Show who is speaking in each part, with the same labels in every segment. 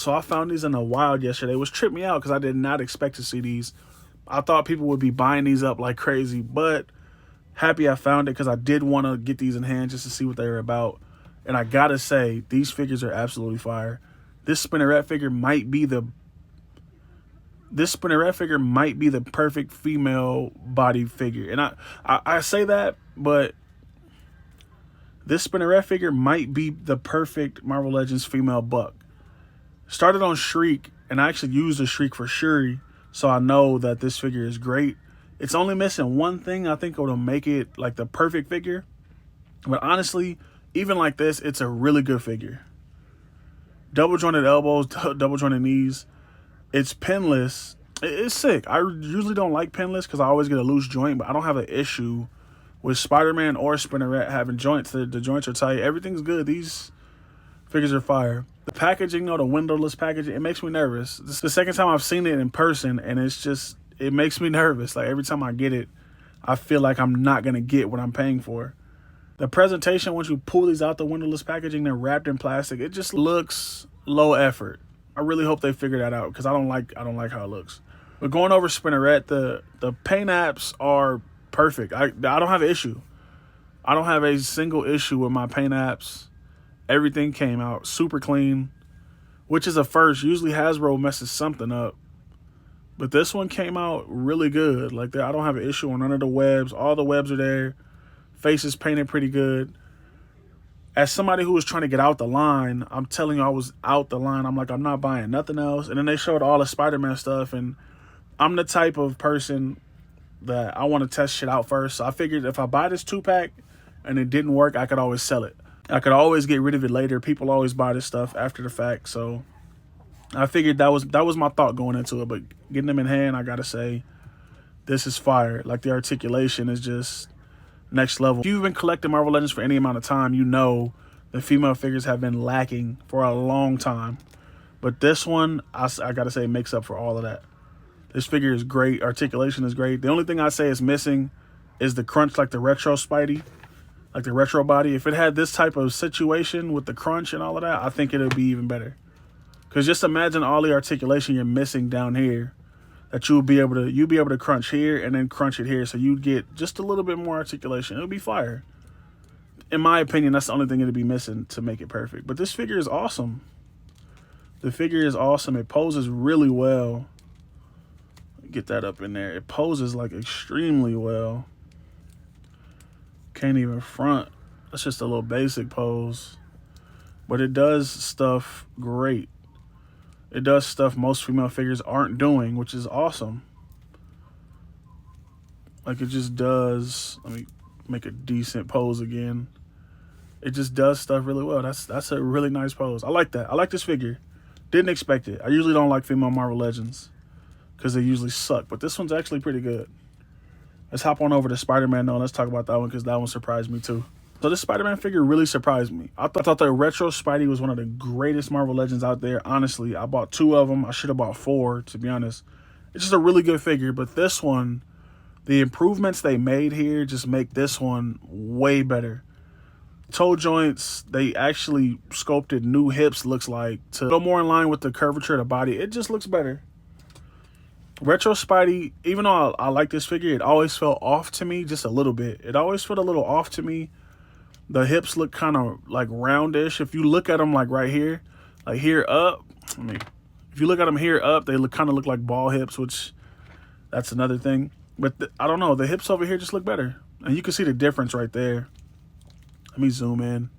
Speaker 1: So I found these in the wild yesterday, which tripped me out because I did not expect to see these. I thought people would be buying these up like crazy, but happy I found it because I did want to get these in hand just to see what they were about. And I gotta say, these figures are absolutely fire. This Spinneret figure might be the perfect female body figure. And I say that, but this Spinneret figure might be the perfect Marvel Legends female buck. Started on Shriek, and I actually used a Shriek for Shuri, so I know that this figure is great. It's only missing one thing I think will make it like the perfect figure. But honestly, even like this, it's a really good figure. Double jointed elbows, double jointed knees. It's pinless. It's sick. I usually don't like pinless because I always get a loose joint, but I don't have an issue with Spider-Man or Spinneret having joints. The joints are tight. Everything's good. These figures are fire. The packaging, the windowless packaging, it makes me nervous. This is the second time I've seen it in person, and it makes me nervous. Like every time I get it, I feel like I'm not going to get what I'm paying for. The presentation, once you pull these out the windowless packaging, they're wrapped in plastic. It just looks low effort. I really hope they figure that out because I don't like how it looks. But going over Spinneret, the paint apps are perfect. I don't have an issue. I don't have a single issue with my paint apps. Everything came out super clean, which is a first. Usually Hasbro messes something up, but this one came out really good. Like I don't have an issue on none of the webs. All the webs are there. Face is painted pretty good. As somebody who was trying to get out the line, I'm telling you, I was out the line. I'm like, I'm not buying nothing else. And then they showed all the Spider-Man stuff, and I'm the type of person that I want to test shit out first. So I figured if I buy this 2-pack and it didn't work, I could always sell it. I could always get rid of it later. People always buy this stuff after the fact. So I figured that was my thought going into it. But getting them in hand, I got to say, this is fire. Like the articulation is just next level. If you've been collecting Marvel Legends for any amount of time, you know the female figures have been lacking for a long time. But this one, I got to say, makes up for all of that. This figure is great. Articulation is great. The only thing I say is missing is the crunch, like the retro Spidey, like the retro body. If it had this type of situation with the crunch and all of that, I think it would be even better. Because just imagine all the articulation you're missing down here that you'll be able to crunch here and then crunch it here, so you'd get just a little bit more articulation. It would be fire. In my opinion, that's the only thing it'd be missing to make it perfect. But this figure is awesome. The figure is awesome. It poses really well. Get that up in there. It poses like extremely well. Can't even front. That's just a little basic pose. But it does stuff great. It does stuff most female figures aren't doing, which is awesome. Like it just does. Let me make a decent pose again. It just does stuff really well. That's a really nice pose. I like that. I like this figure. Didn't expect it. I usually don't like female Marvel Legends because they usually suck. But this one's actually pretty good. Let's hop on over to Spider-Man though. Let's talk about that one because that one surprised me too. So this Spider-Man figure really surprised me. I thought the retro Spidey was one of the greatest Marvel Legends out there. Honestly, I bought 2 of them. I should have bought 4, to be honest. It's just a really good figure. But this one, the improvements they made here just make this one way better. Toe joints, they actually sculpted new hips, looks like, to go more in line with the curvature of the body. It just looks better. Retro Spidey, even though I like this figure, it always felt off to me just a little bit. It always felt a little off to me. The hips look kind of like roundish. If you look at them like right here, like here up, if you look at them here up, they kind of look like ball hips, which that's another thing. But I don't know, the hips over here just look better. And you can see the difference right there. Let me zoom in.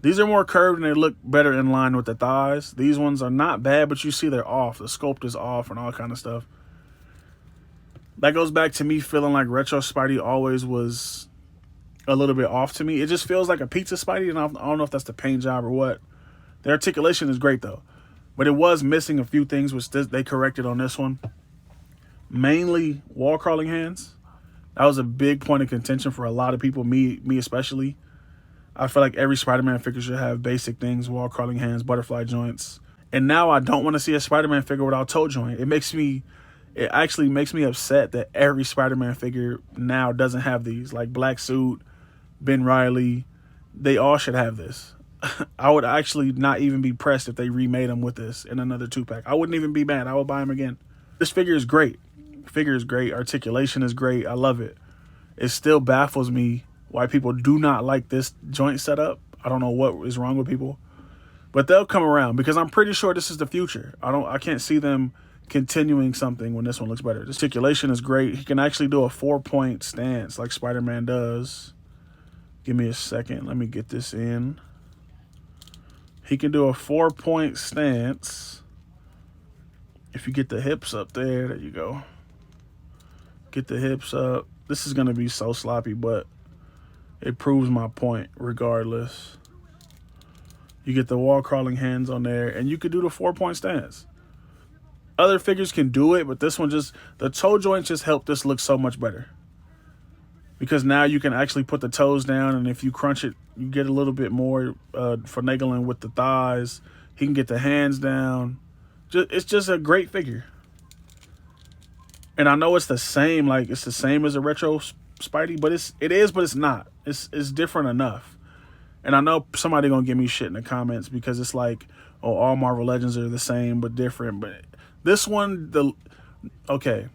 Speaker 1: These are more curved and they look better in line with the thighs. These ones are not bad, but you see they're off. The sculpt is off and all kind of stuff. That goes back to me feeling like retro Spidey always was a little bit off to me. It just feels like a pizza Spidey, and I don't know if that's the paint job or what. The articulation is great though, but it was missing a few things which they corrected on this one. Mainly wall crawling hands. That was a big point of contention for a lot of people, me especially. I feel like every Spider-Man figure should have basic things: wall crawling hands, butterfly joints. And now I don't want to see a Spider-Man figure without toe joint. It actually makes me upset that every Spider-Man figure now doesn't have these. Like Black Suit, Ben Reilly, they all should have this. I would actually not even be pressed if they remade them with this in another 2-pack. I wouldn't even be mad. I would buy them again. This figure is great. Figure is great. Articulation is great. I love it. It still baffles me why people do not like this joint setup. I don't know what is wrong with people, but they'll come around because I'm pretty sure this is the future. I can't see them continuing something when this one looks better. This articulation is great. He can actually do a 4-point stance like Spider-Man does. Give me a second. Let me get this in. He can do a 4-point stance. If you get the hips up there you go. Get the hips up. This is going to be so sloppy, but it proves my point regardless. You get the wall crawling hands on there, and you could do the 4-point stance. Other figures can do it, but this one just, the toe joints just help this look so much better. Because now you can actually put the toes down, and if you crunch it, you get a little bit more finagling with the thighs. He can get the hands down. It's just a great figure. And I know it's the same, like it's the same as a retro Spidey, but it is, but it's not. It's different enough. And I know somebody gonna give me shit in the comments because it's like, oh, all Marvel Legends are the same but different. But this one, okay,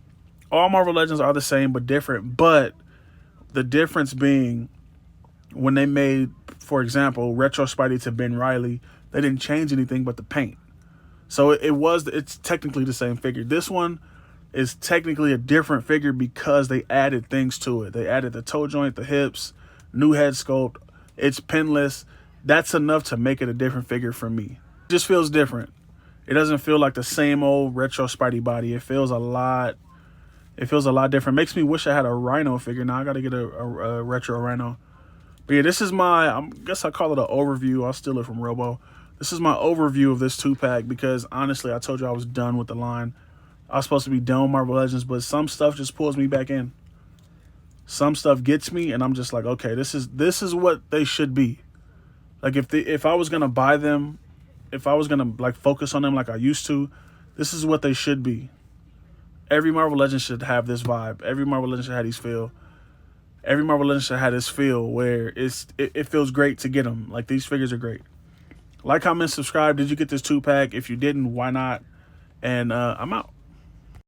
Speaker 1: all Marvel Legends are the same but different. But the difference being, when they made, for example, retro Spidey to Ben Reilly, they didn't change anything but the paint. So it's technically the same figure. This one is technically a different figure because they added things to it. They added the toe joint, the hips, new head sculpt. It's pinless. That's enough to make it a different figure for me. It just feels different. It doesn't feel like the same old retro Spidey body. It feels a lot different. Makes me wish I had a Rhino figure. Now I got to get a retro Rhino. But yeah, this is I guess I call it an overview. I'll steal it from Robo. This is my overview of this 2-pack because honestly, I told you I was done with the line. I was supposed to be done with Marvel Legends, but some stuff just pulls me back in. Some stuff gets me, and I'm just like, okay, this is what they should be. Like if I was gonna buy them, if I was gonna like focus on them like I used to, this is what they should be. Every Marvel Legend should have this vibe. Every Marvel Legend should have these feel. Every Marvel Legend should have this feel where it feels great to get them. Like these figures are great. Like, comment, subscribe. Did you get this 2-pack? If you didn't, why not? And I'm out.